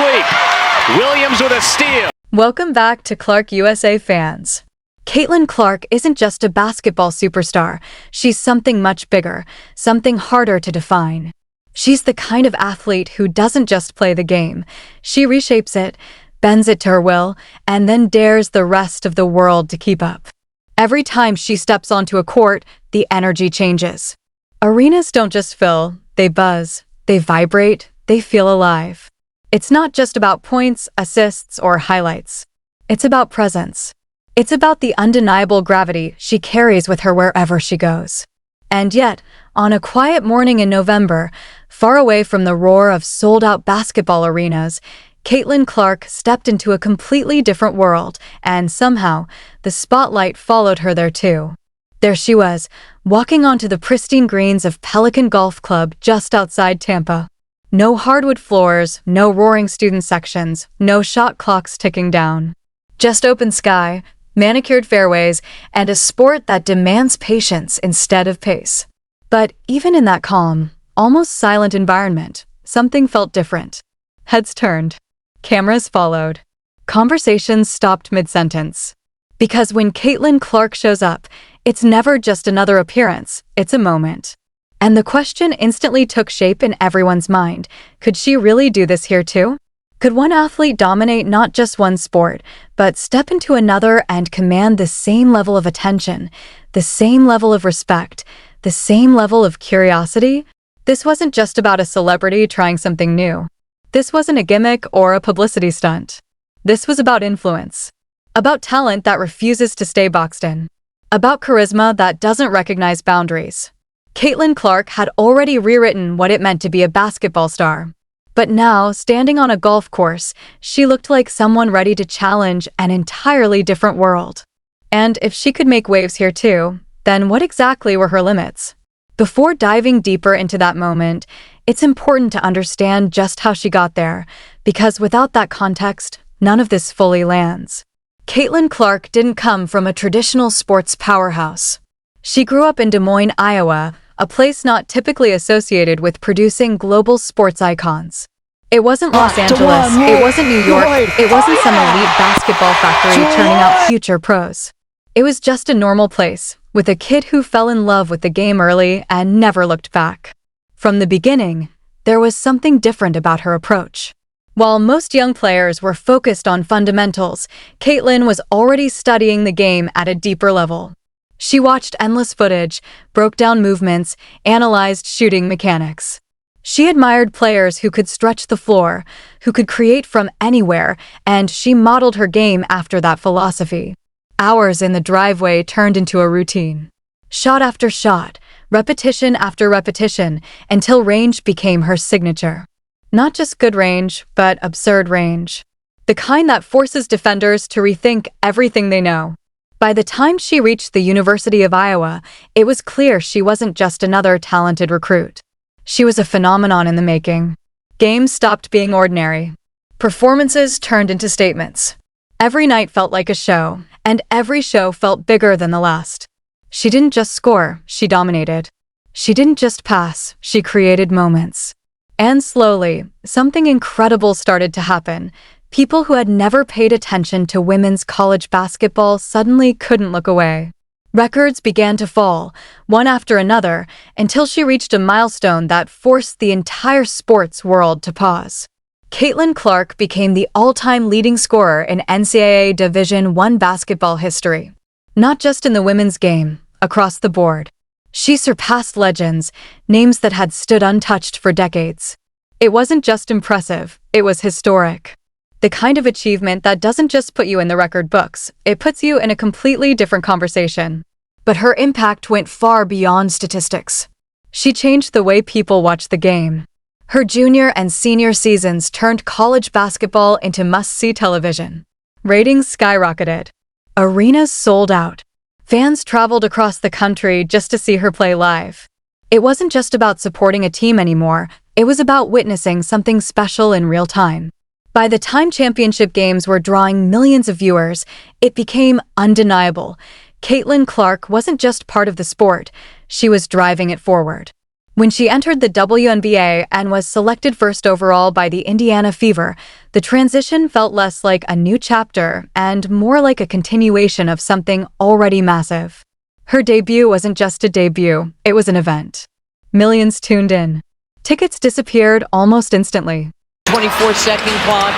sleep. Williams with a steal. Welcome back to Clark USA fans. Caitlin Clark isn't just a basketball superstar. She's something much bigger, something harder to define. She's the kind of athlete who doesn't just play the game. She reshapes it, bends it to her will, and then dares the rest of the world to keep up. Every time she steps onto a court, the energy changes. Arenas don't just fill, they buzz, they vibrate, they feel alive. It's not just about points, assists, or highlights. It's about presence. It's about the undeniable gravity she carries with her wherever she goes. And yet, on a quiet morning in November, far away from the roar of sold-out basketball arenas, Caitlin Clark stepped into a completely different world, and somehow, the spotlight followed her there too. There she was, walking onto the pristine greens of Pelican Golf Club just outside Tampa. No hardwood floors, no roaring student sections, no shot clocks ticking down. Just open sky, manicured fairways, and a sport that demands patience instead of pace. But even in that calm, almost silent environment, something felt different. Heads turned. Cameras followed. Conversations stopped mid-sentence. Because when Caitlin Clark shows up, it's never just another appearance, it's a moment. And the question instantly took shape in everyone's mind. Could she really do this here too? Could one athlete dominate not just one sport, but step into another and command the same level of attention, the same level of respect, the same level of curiosity? This wasn't just about a celebrity trying something new. This wasn't a gimmick or a publicity stunt. This was about influence. About talent that refuses to stay boxed in. About charisma that doesn't recognize boundaries. Caitlin Clark had already rewritten what it meant to be a basketball star. But now, standing on a golf course, she looked like someone ready to challenge an entirely different world. And if she could make waves here too, then what exactly were her limits? Before diving deeper into that moment, it's important to understand just how she got there, because without that context, none of this fully lands. Caitlin Clark didn't come from a traditional sports powerhouse. She grew up in Des Moines, Iowa, a place not typically associated with producing global sports icons. It wasn't Los Angeles, it wasn't New York, it wasn't some elite basketball factory churning out future pros. It was just a normal place, with a kid who fell in love with the game early and never looked back. From the beginning, there was something different about her approach. While most young players were focused on fundamentals, Caitlin was already studying the game at a deeper level. She watched endless footage, broke down movements, analyzed shooting mechanics. She admired players who could stretch the floor, who could create from anywhere, and she modeled her game after that philosophy. Hours in the driveway turned into a routine. Shot after shot, repetition after repetition, until range became her signature. Not just good range, but absurd range. The kind that forces defenders to rethink everything they know. By the time she reached the University of Iowa, it was clear she wasn't just another talented recruit. She was a phenomenon in the making. Games stopped being ordinary. Performances turned into statements. Every night felt like a show, and every show felt bigger than the last. She didn't just score, she dominated. She didn't just pass, she created moments. And slowly, something incredible started to happen. People who had never paid attention to women's college basketball suddenly couldn't look away. Records began to fall, one after another, until she reached a milestone that forced the entire sports world to pause. Caitlin Clark became the all-time leading scorer in NCAA Division I basketball history. Not just in the women's game, across the board. She surpassed legends, names that had stood untouched for decades. It wasn't just impressive, it was historic. The kind of achievement that doesn't just put you in the record books, it puts you in a completely different conversation. But her impact went far beyond statistics. She changed the way people watch the game. Her junior and senior seasons turned college basketball into must-see television. Ratings skyrocketed. Arenas sold out. Fans traveled across the country just to see her play live. It wasn't just about supporting a team anymore, it was about witnessing something special in real time. By the time championship games were drawing millions of viewers, it became undeniable. Caitlin Clark wasn't just part of the sport, she was driving it forward. When she entered the WNBA and was selected first overall by the Indiana Fever, the transition felt less like a new chapter and more like a continuation of something already massive. Her debut wasn't just a debut, it was an event. Millions tuned in. Tickets disappeared almost instantly. 24-second clock.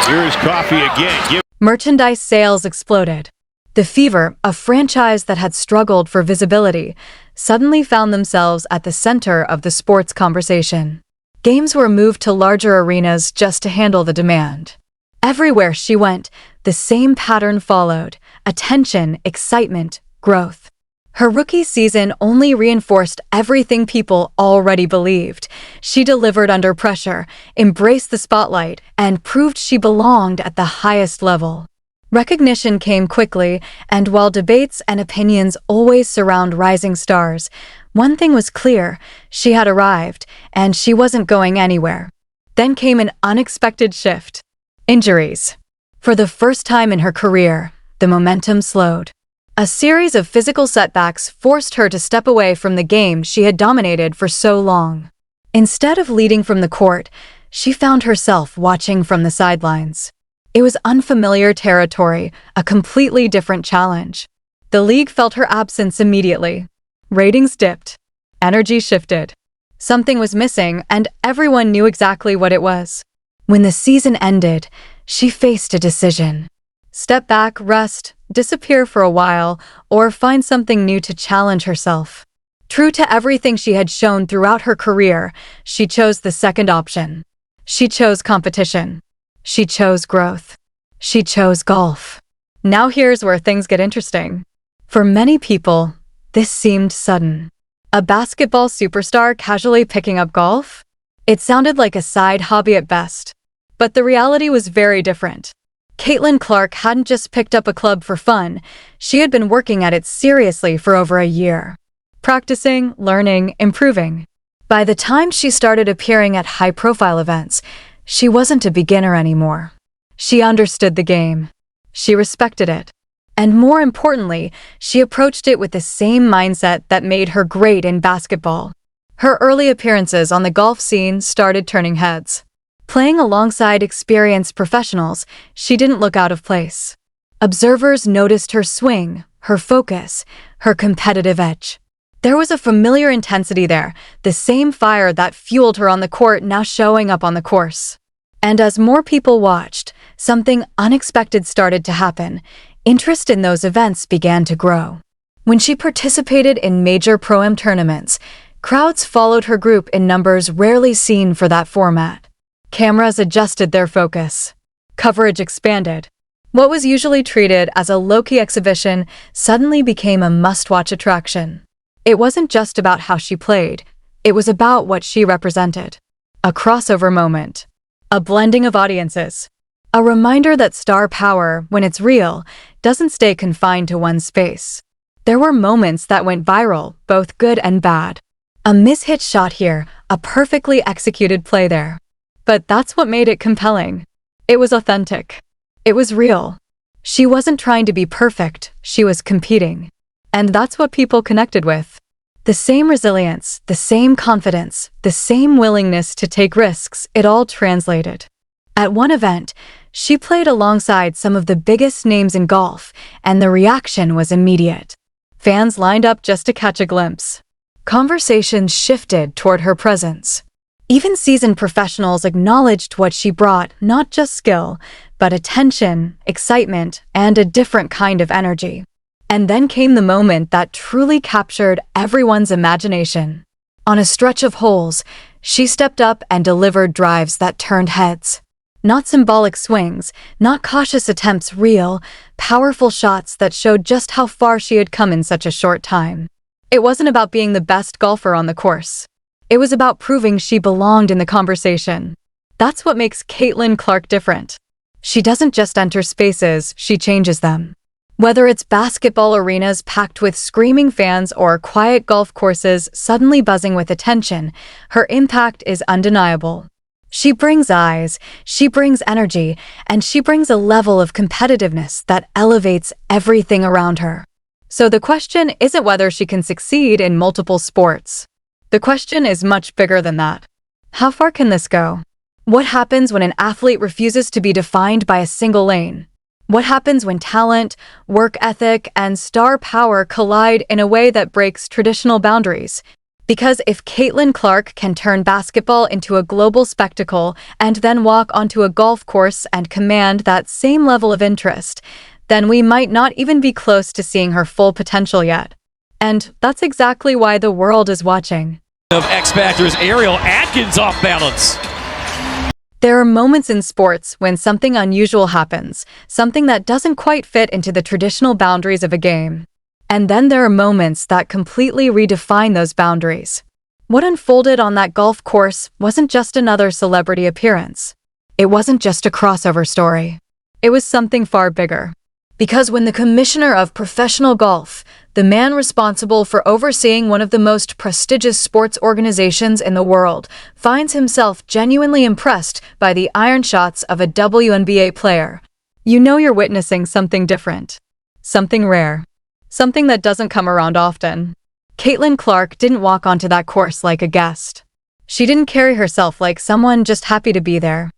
Here's coffee again. Merchandise sales exploded. The Fever, a franchise that had struggled for visibility, suddenly found themselves at the center of the sports conversation. Games were moved to larger arenas just to handle the demand. Everywhere she went, the same pattern followed: attention, excitement, growth. Her rookie season only reinforced everything people already believed. She delivered under pressure, embraced the spotlight, and proved she belonged at the highest level. Recognition came quickly, and while debates and opinions always surround rising stars, one thing was clear: she had arrived, and she wasn't going anywhere. Then came an unexpected shift. Injuries. For the first time in her career, the momentum slowed. A series of physical setbacks forced her to step away from the game she had dominated for so long. Instead of leading from the court, she found herself watching from the sidelines. It was unfamiliar territory, a completely different challenge. The league felt her absence immediately. Ratings dipped. Energy shifted. Something was missing, and everyone knew exactly what it was. When the season ended, she faced a decision. Step back, rest, disappear for a while, or find something new to challenge herself. True to everything she had shown throughout her career, she chose the second option. She chose competition. She chose growth. She chose golf. Now here's where things get interesting. For many people, this seemed sudden. A basketball superstar casually picking up golf? It sounded like a side hobby at best. But the reality was very different. Caitlin Clark hadn't just picked up a club for fun, she had been working at it seriously for over a year. Practicing, learning, improving. By the time she started appearing at high-profile events, she wasn't a beginner anymore. She understood the game. She respected it. And more importantly, she approached it with the same mindset that made her great in basketball. Her early appearances on the golf scene started turning heads. Playing alongside experienced professionals, she didn't look out of place. Observers noticed her swing, her focus, her competitive edge. There was a familiar intensity there, the same fire that fueled her on the court now showing up on the course. And as more people watched, something unexpected started to happen. Interest in those events began to grow. When she participated in major pro-am tournaments, crowds followed her group in numbers rarely seen for that format. Cameras adjusted their focus. Coverage expanded. What was usually treated as a low-key exhibition suddenly became a must-watch attraction. It wasn't just about how she played, it was about what she represented. A crossover moment. A blending of audiences. A reminder that star power, when it's real, doesn't stay confined to one space. There were moments that went viral, both good and bad. A mishit shot here, a perfectly executed play there. But that's what made it compelling. It was authentic. It was real. She wasn't trying to be perfect, she was competing. And that's what people connected with. The same resilience, the same confidence, the same willingness to take risks, it all translated. At one event, she played alongside some of the biggest names in golf, and the reaction was immediate. Fans lined up just to catch a glimpse. Conversations shifted toward her presence. Even seasoned professionals acknowledged what she brought, not just skill, but attention, excitement, and a different kind of energy. And then came the moment that truly captured everyone's imagination. On a stretch of holes, she stepped up and delivered drives that turned heads. Not symbolic swings, not cautious attempts, real, powerful shots that showed just how far she had come in such a short time. It wasn't about being the best golfer on the course. It was about proving she belonged in the conversation. That's what makes Caitlin Clark different. She doesn't just enter spaces, she changes them. Whether it's basketball arenas packed with screaming fans or quiet golf courses suddenly buzzing with attention, her impact is undeniable. She brings eyes, she brings energy, and she brings a level of competitiveness that elevates everything around her. So the question isn't whether she can succeed in multiple sports. The question is much bigger than that. How far can this go? What happens when an athlete refuses to be defined by a single lane? What happens when talent, work ethic, and star power collide in a way that breaks traditional boundaries? Because if Caitlin Clark can turn basketball into a global spectacle and then walk onto a golf course and command that same level of interest, then we might not even be close to seeing her full potential yet. And that's exactly why the world is watching. Of X Factor's Ariel Atkins off balance. There are moments in sports when something unusual happens, something that doesn't quite fit into the traditional boundaries of a game. And then there are moments that completely redefine those boundaries. What unfolded on that golf course wasn't just another celebrity appearance. It wasn't just a crossover story. It was something far bigger. Because when the commissioner of professional golf, the man responsible for overseeing one of the most prestigious sports organizations in the world, finds himself genuinely impressed by the iron shots of a WNBA player, you know you're witnessing something different. Something rare. Something that doesn't come around often. Caitlin Clark didn't walk onto that course like a guest. She didn't carry herself like someone just happy to be there.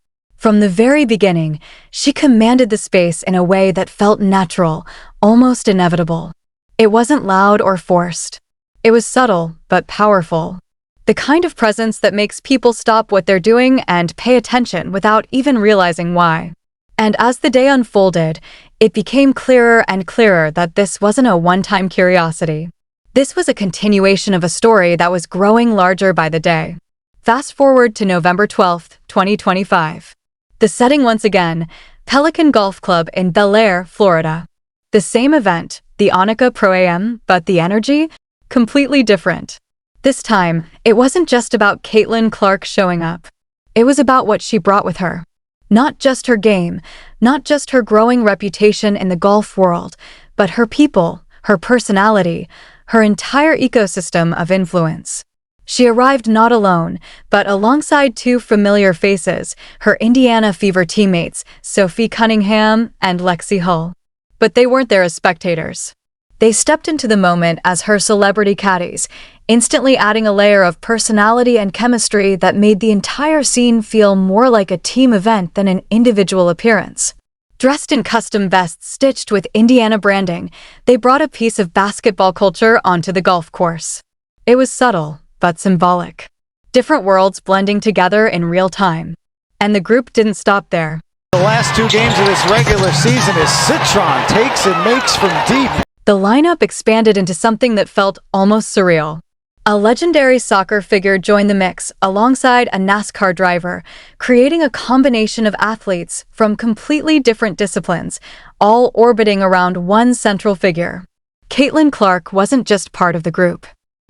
From the very beginning, she commanded the space in a way that felt natural, almost inevitable. It wasn't loud or forced. It was subtle, but powerful. The kind of presence that makes people stop what they're doing and pay attention without even realizing why. And as the day unfolded, it became clearer and clearer that this wasn't a one-time curiosity. This was a continuation of a story that was growing larger by the day. Fast forward to November 12, 2025. The setting once again, Pelican Golf Club in Bel Air, Florida. The same event, the Annika Pro-Am, but the energy? Completely different. This time, it wasn't just about Caitlin Clark showing up. It was about what she brought with her. Not just her game, not just her growing reputation in the golf world, but her people, her personality, her entire ecosystem of influence. She arrived not alone, but alongside two familiar faces, her Indiana Fever teammates, Sophie Cunningham and Lexi Hull. But they weren't there as spectators. They stepped into the moment as her celebrity caddies, instantly adding a layer of personality and chemistry that made the entire scene feel more like a team event than an individual appearance. Dressed in custom vests stitched with Indiana branding, they brought a piece of basketball culture onto the golf course. It was subtle, but symbolic. Different worlds blending together in real time. And the group didn't stop there. The last two games of this regular season is Citron takes and makes from deep. The lineup expanded into something that felt almost surreal. A legendary soccer figure joined the mix alongside a NASCAR driver, creating a combination of athletes from completely different disciplines, all orbiting around one central figure. Caitlin Clark wasn't just part of the group.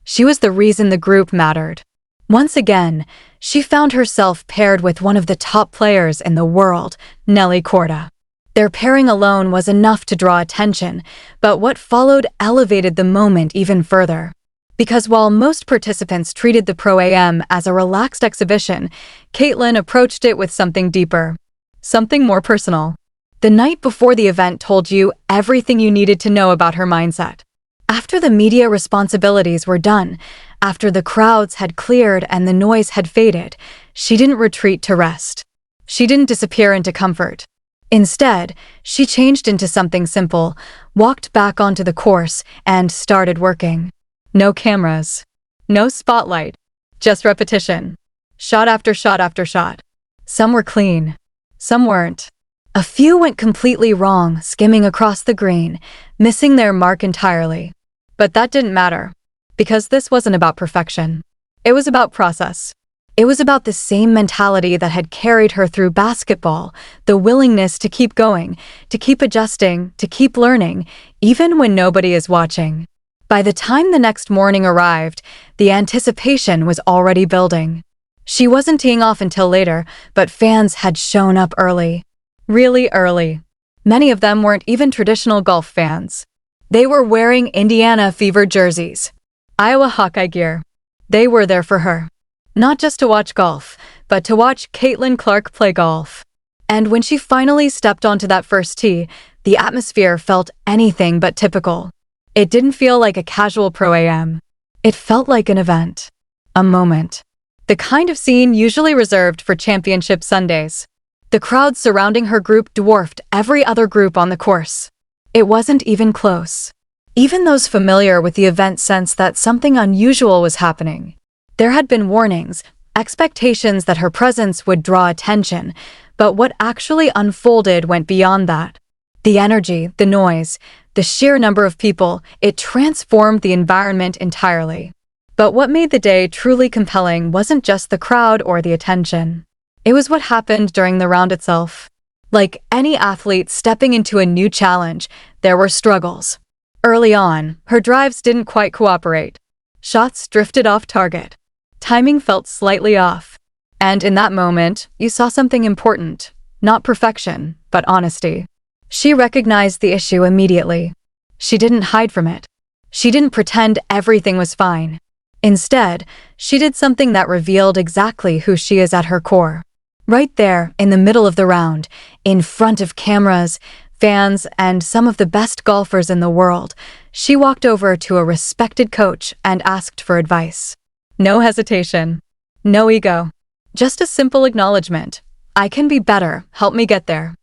She was the reason the group mattered. Once again, she found herself paired with one of the top players in the world, Nelly Korda. Their pairing alone was enough to draw attention, but what followed elevated the moment even further. Because while most participants treated the Pro-Am as a relaxed exhibition, Caitlin approached it with something deeper. Something more personal. The night before the event told you everything you needed to know about her mindset. After the media responsibilities were done, after the crowds had cleared and the noise had faded, she didn't retreat to rest. She didn't disappear into comfort. Instead, she changed into something simple, walked back onto the course, and started working. No cameras. No spotlight. Just repetition. Shot after shot after shot. Some were clean. Some weren't. A few went completely wrong, skimming across the green, missing their mark entirely. But that didn't matter, because this wasn't about perfection. It was about process. It was about the same mentality that had carried her through basketball, the willingness to keep going, to keep adjusting, to keep learning, even when nobody is watching. By the time the next morning arrived, the anticipation was already building. She wasn't teeing off until later, but fans had shown up early. Really early. Many of them weren't even traditional golf fans. They were wearing Indiana Fever jerseys, Iowa Hawkeye gear. They were there for her. Not just to watch golf, but to watch Caitlin Clark play golf. And when she finally stepped onto that first tee, the atmosphere felt anything but typical. It didn't feel like a casual pro-am. It felt like an event. A moment. The kind of scene usually reserved for championship Sundays. The crowd surrounding her group dwarfed every other group on the course. It wasn't even close. Even those familiar with the event sensed that something unusual was happening. There had been warnings, expectations that her presence would draw attention, but what actually unfolded went beyond that. The energy, the noise, the sheer number of people, it transformed the environment entirely. But what made the day truly compelling wasn't just the crowd or the attention. It was what happened during the round itself. Like any athlete stepping into a new challenge, there were struggles. Early on, her drives didn't quite cooperate. Shots drifted off target. Timing felt slightly off. And in that moment, you saw something important. Not perfection, but honesty. She recognized the issue immediately. She didn't hide from it. She didn't pretend everything was fine. Instead, she did something that revealed exactly who she is at her core. Right there, in the middle of the round, in front of cameras, fans, and some of the best golfers in the world, she walked over to a respected coach and asked for advice. No hesitation. No ego. Just a simple acknowledgement. I can be better. Help me get there.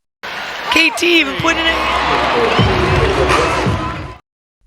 KT even put it in.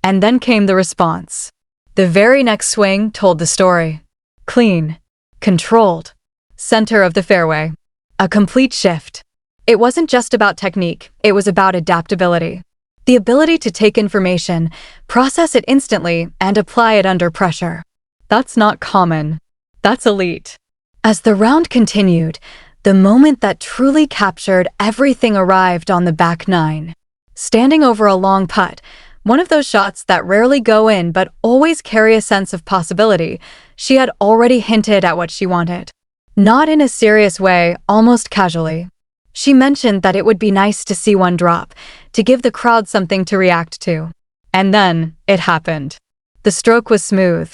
And then came the response. The very next swing told the story. Clean. Controlled. Center of the fairway. A complete shift. It wasn't just about technique, it was about adaptability. The ability to take information, process it instantly, and apply it under pressure. That's not common. That's elite. As the round continued, the moment that truly captured everything arrived on the back nine. Standing over a long putt, one of those shots that rarely go in but always carry a sense of possibility, she had already hinted at what she wanted. Not in a serious way, almost casually. She mentioned that it would be nice to see one drop, to give the crowd something to react to. And then, it happened. The stroke was smooth.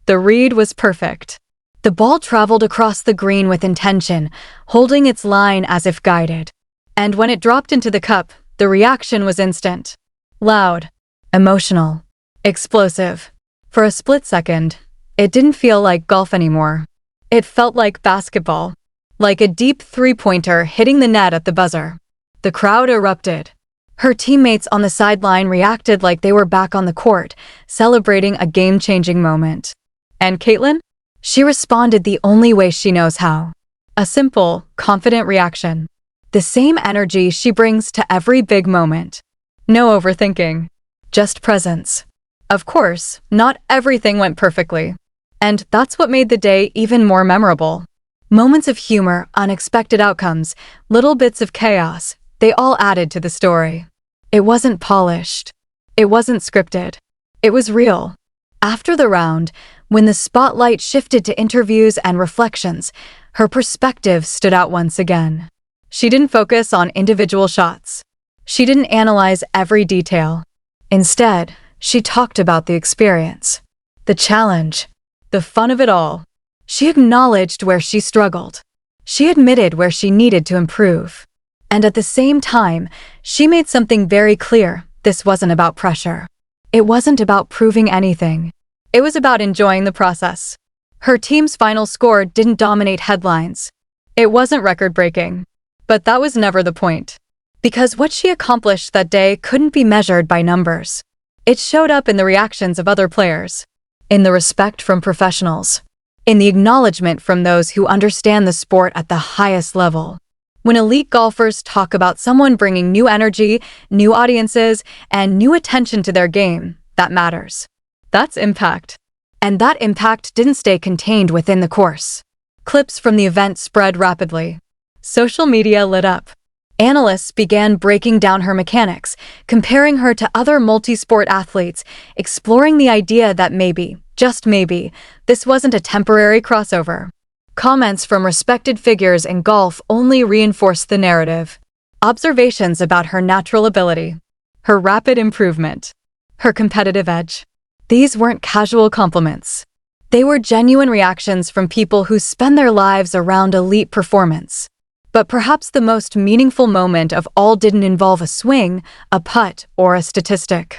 The read was perfect. The ball traveled across the green with intention, holding its line as if guided. And when it dropped into the cup, the reaction was instant. Loud. Emotional. Explosive. For a split second, it didn't feel like golf anymore. It felt like basketball. Like a deep three-pointer hitting the net at the buzzer. The crowd erupted. Her teammates on the sideline reacted like they were back on the court, celebrating a game-changing moment. And Caitlin? She responded the only way she knows how. A simple, confident reaction. The same energy she brings to every big moment. No overthinking. Just presence. Of course, not everything went perfectly. And that's what made the day even more memorable. Moments of humor, unexpected outcomes, little bits of chaos, they all added to the story. It wasn't polished. It wasn't scripted. It was real. After the round, when the spotlight shifted to interviews and reflections, her perspective stood out once again. She didn't focus on individual shots. She didn't analyze every detail. Instead, she talked about the experience, the challenge, the fun of it all. She acknowledged where she struggled. She admitted where she needed to improve. And at the same time, she made something very clear. This wasn't about pressure. It wasn't about proving anything. It was about enjoying the process. Her team's final score didn't dominate headlines. It wasn't record-breaking. But that was never the point. Because what she accomplished that day couldn't be measured by numbers. It showed up in the reactions of other players, in the respect from professionals, in the acknowledgement from those who understand the sport at the highest level. When elite golfers talk about someone bringing new energy, new audiences, and new attention to their game, that matters. That's impact. And that impact didn't stay contained within the course. Clips from the event spread rapidly. Social media lit up. Analysts began breaking down her mechanics, comparing her to other multi-sport athletes, exploring the idea that maybe, just maybe, this wasn't a temporary crossover. Comments from respected figures in golf only reinforced the narrative. Observations about her natural ability, her rapid improvement, her competitive edge. These weren't casual compliments. They were genuine reactions from people who spend their lives around elite performance. But perhaps the most meaningful moment of all didn't involve a swing, a putt, or a statistic.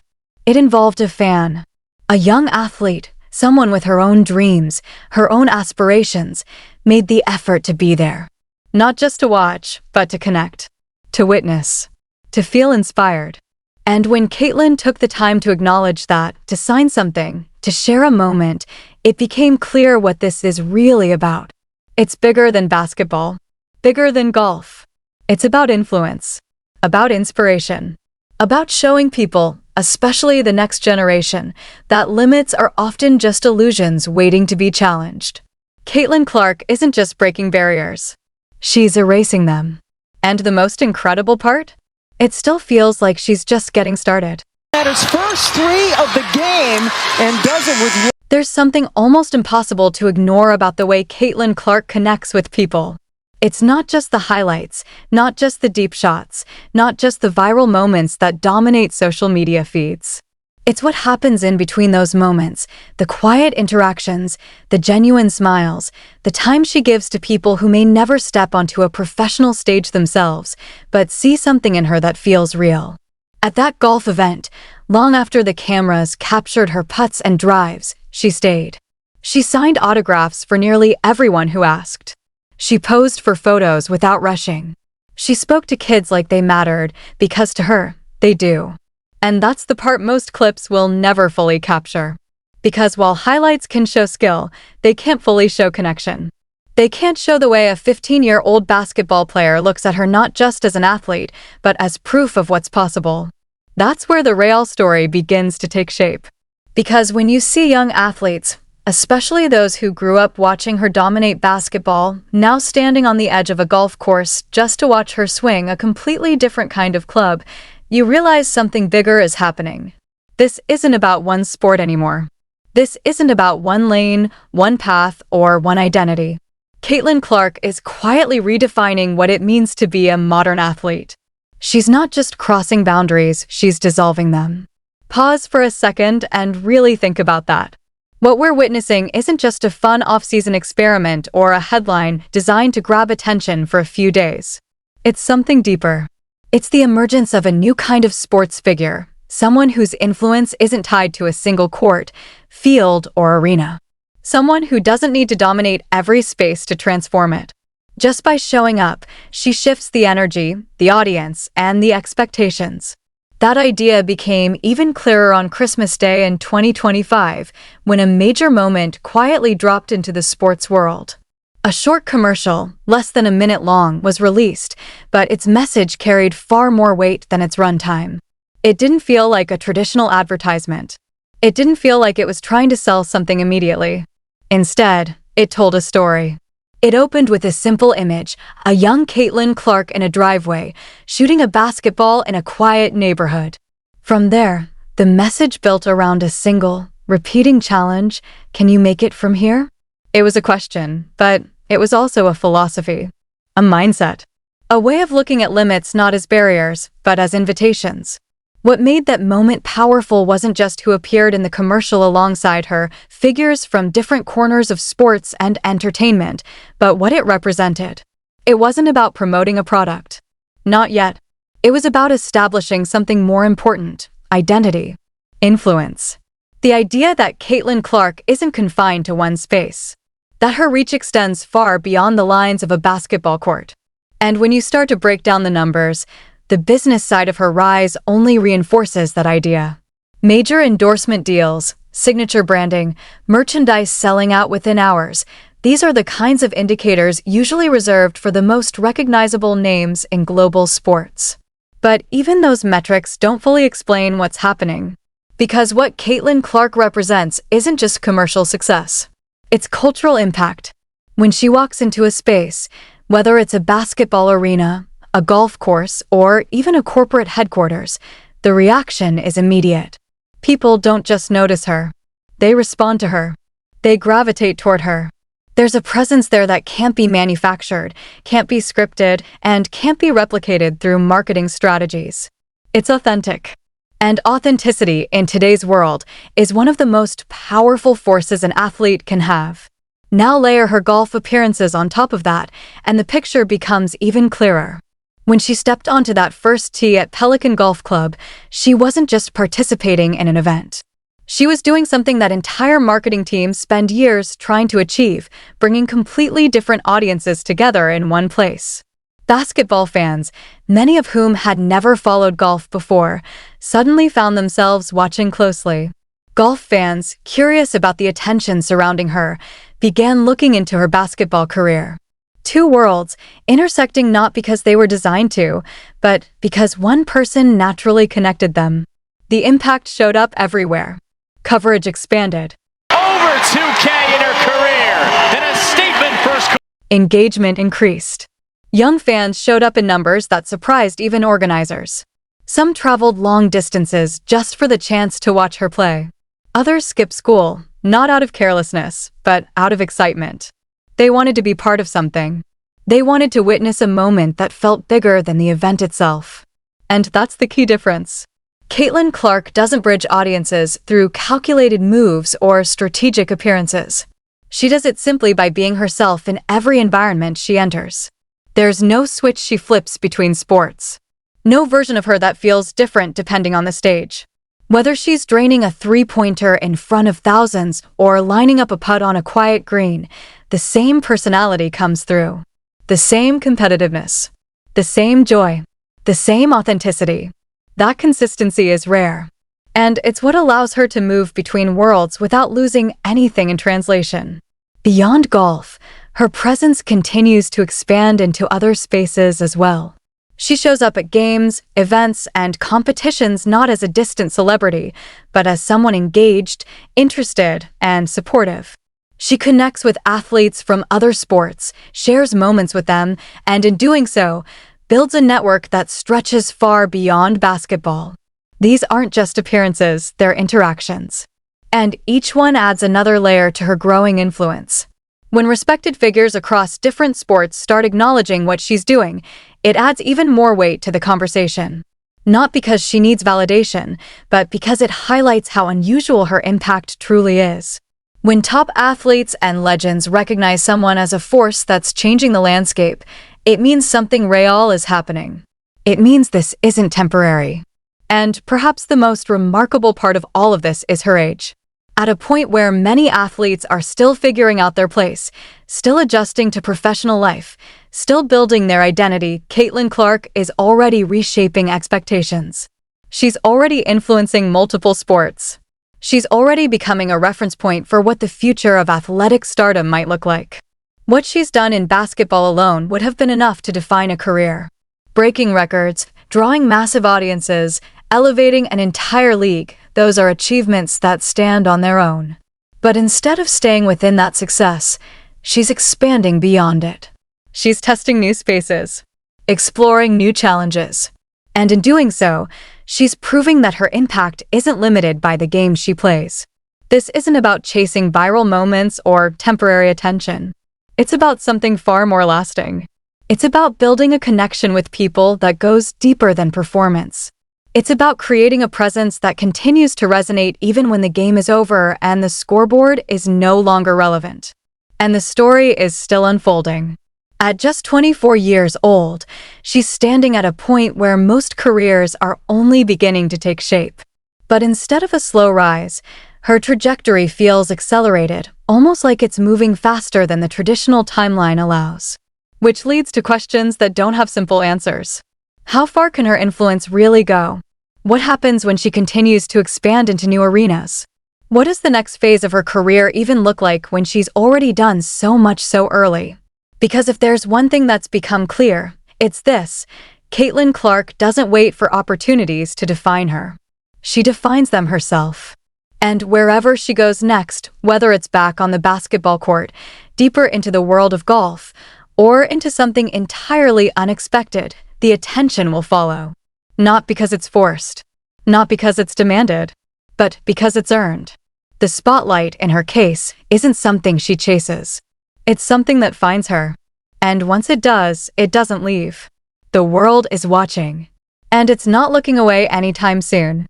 It involved a fan, a young athlete, someone with her own dreams, her own aspirations, made the effort to be there. Not just to watch, but to connect, to witness, to feel inspired. And when Caitlin took the time to acknowledge that, to sign something, to share a moment, it became clear what this is really about. It's bigger than basketball, bigger than golf. It's about influence, about inspiration, about showing people, especially the next generation, that limits are often just illusions waiting to be challenged. Caitlin Clark isn't just breaking barriers. She's erasing them. And the most incredible part? It still feels like she's just getting started. At his first three of the game and does it with... There's something almost impossible to ignore about the way Caitlin Clark connects with people. It's not just the highlights, not just the deep shots, not just the viral moments that dominate social media feeds. It's what happens in between those moments, the quiet interactions, the genuine smiles, the time she gives to people who may never step onto a professional stage themselves, but see something in her that feels real. At that golf event, long after the cameras captured her putts and drives, she stayed. She signed autographs for nearly everyone who asked. She posed for photos without rushing. She spoke to kids like they mattered, because to her, they do. And that's the part most clips will never fully capture. Because while highlights can show skill, they can't fully show connection. They can't show the way a 15-year-old basketball player looks at her not just as an athlete, but as proof of what's possible. That's where the real story begins to take shape. Because when you see young athletes, especially those who grew up watching her dominate basketball, now standing on the edge of a golf course just to watch her swing a completely different kind of club, you realize something bigger is happening. This isn't about one sport anymore. This isn't about one lane, one path, or one identity. Caitlin Clark is quietly redefining what it means to be a modern athlete. She's not just crossing boundaries, she's dissolving them. Pause for a second and really think about that. What we're witnessing isn't just a fun off-season experiment or a headline designed to grab attention for a few days. It's something deeper. It's the emergence of a new kind of sports figure, someone whose influence isn't tied to a single court, field, or arena. Someone who doesn't need to dominate every space to transform it. Just by showing up, she shifts the energy, the audience, and the expectations. That idea became even clearer on Christmas Day in 2025, when a major moment quietly dropped into the sports world. A short commercial, less than a minute long, was released, but its message carried far more weight than its runtime. It didn't feel like a traditional advertisement. It didn't feel like it was trying to sell something immediately. Instead, it told a story. It opened with a simple image, a young Caitlin Clark in a driveway, shooting a basketball in a quiet neighborhood. From there, the message built around a single, repeating challenge: can you make it from here? It was a question, but it was also a philosophy, a mindset, a way of looking at limits not as barriers, but as invitations. What made that moment powerful wasn't just who appeared in the commercial alongside her, figures from different corners of sports and entertainment, but what it represented. It wasn't about promoting a product. Not yet. It was about establishing something more important: identity, influence. The idea that Caitlin Clark isn't confined to one space, that her reach extends far beyond the lines of a basketball court. And when you start to break down the numbers, the business side of her rise only reinforces that idea. Major endorsement deals, signature branding, merchandise selling out within hours, these are the kinds of indicators usually reserved for the most recognizable names in global sports. But even those metrics don't fully explain what's happening. Because what Caitlin Clark represents isn't just commercial success. It's cultural impact. When she walks into a space, whether it's a basketball arena, a golf course, or even a corporate headquarters, the reaction is immediate. People don't just notice her. They respond to her. They gravitate toward her. There's a presence there that can't be manufactured, can't be scripted, and can't be replicated through marketing strategies. It's authentic. And authenticity in today's world is one of the most powerful forces an athlete can have. Now layer her golf appearances on top of that, and the picture becomes even clearer. When she stepped onto that first tee at Pelican Golf Club, she wasn't just participating in an event. She was doing something that entire marketing teams spend years trying to achieve, bringing completely different audiences together in one place. Basketball fans, many of whom had never followed golf before, suddenly found themselves watching closely. Golf fans, curious about the attention surrounding her, began looking into her basketball career. Two worlds, intersecting not because they were designed to, but because one person naturally connected them. The impact showed up everywhere. Coverage expanded. Over 2K in her career, and a statement first. Engagement increased. Young fans showed up in numbers that surprised even organizers. Some traveled long distances just for the chance to watch her play. Others skipped school, not out of carelessness, but out of excitement. They wanted to be part of something. They wanted to witness a moment that felt bigger than the event itself. And that's the key difference. Caitlin Clark doesn't bridge audiences through calculated moves or strategic appearances. She does it simply by being herself in every environment she enters. There's no switch she flips between sports. No version of her that feels different depending on the stage. Whether she's draining a three-pointer in front of thousands or lining up a putt on a quiet green, the same personality comes through. The same competitiveness. The same joy. The same authenticity. That consistency is rare. And it's what allows her to move between worlds without losing anything in translation. Beyond golf, her presence continues to expand into other spaces as well. She shows up at games, events, and competitions not as a distant celebrity, but as someone engaged, interested, and supportive. She connects with athletes from other sports, shares moments with them, and in doing so, builds a network that stretches far beyond basketball. These aren't just appearances, they're interactions. And each one adds another layer to her growing influence. When respected figures across different sports start acknowledging what she's doing, it adds even more weight to the conversation. Not because she needs validation, but because it highlights how unusual her impact truly is. When top athletes and legends recognize someone as a force that's changing the landscape, it means something real is happening. It means this isn't temporary. And perhaps the most remarkable part of all of this is her age. At a point where many athletes are still figuring out their place, still adjusting to professional life, still building their identity, Caitlin Clark is already reshaping expectations. She's already influencing multiple sports. She's already becoming a reference point for what the future of athletic stardom might look like. What she's done in basketball alone would have been enough to define a career. Breaking records, drawing massive audiences, elevating an entire league, those are achievements that stand on their own. But instead of staying within that success, she's expanding beyond it. She's testing new spaces, exploring new challenges. And in doing so, she's proving that her impact isn't limited by the game she plays. This isn't about chasing viral moments or temporary attention. It's about something far more lasting. It's about building a connection with people that goes deeper than performance. It's about creating a presence that continues to resonate even when the game is over and the scoreboard is no longer relevant. And the story is still unfolding. At just 24 years old, she's standing at a point where most careers are only beginning to take shape. But instead of a slow rise, her trajectory feels accelerated, almost like it's moving faster than the traditional timeline allows. Which leads to questions that don't have simple answers. How far can her influence really go? What happens when she continues to expand into new arenas? What does the next phase of her career even look like when she's already done so much so early? Because if there's one thing that's become clear, it's this: Caitlin Clark doesn't wait for opportunities to define her. She defines them herself. And wherever she goes next, whether it's back on the basketball court, deeper into the world of golf, or into something entirely unexpected, the attention will follow. Not because it's forced, not because it's demanded, but because it's earned. The spotlight, in her case, isn't something she chases. It's something that finds her. And once it does, it doesn't leave. The world is watching. And it's not looking away anytime soon.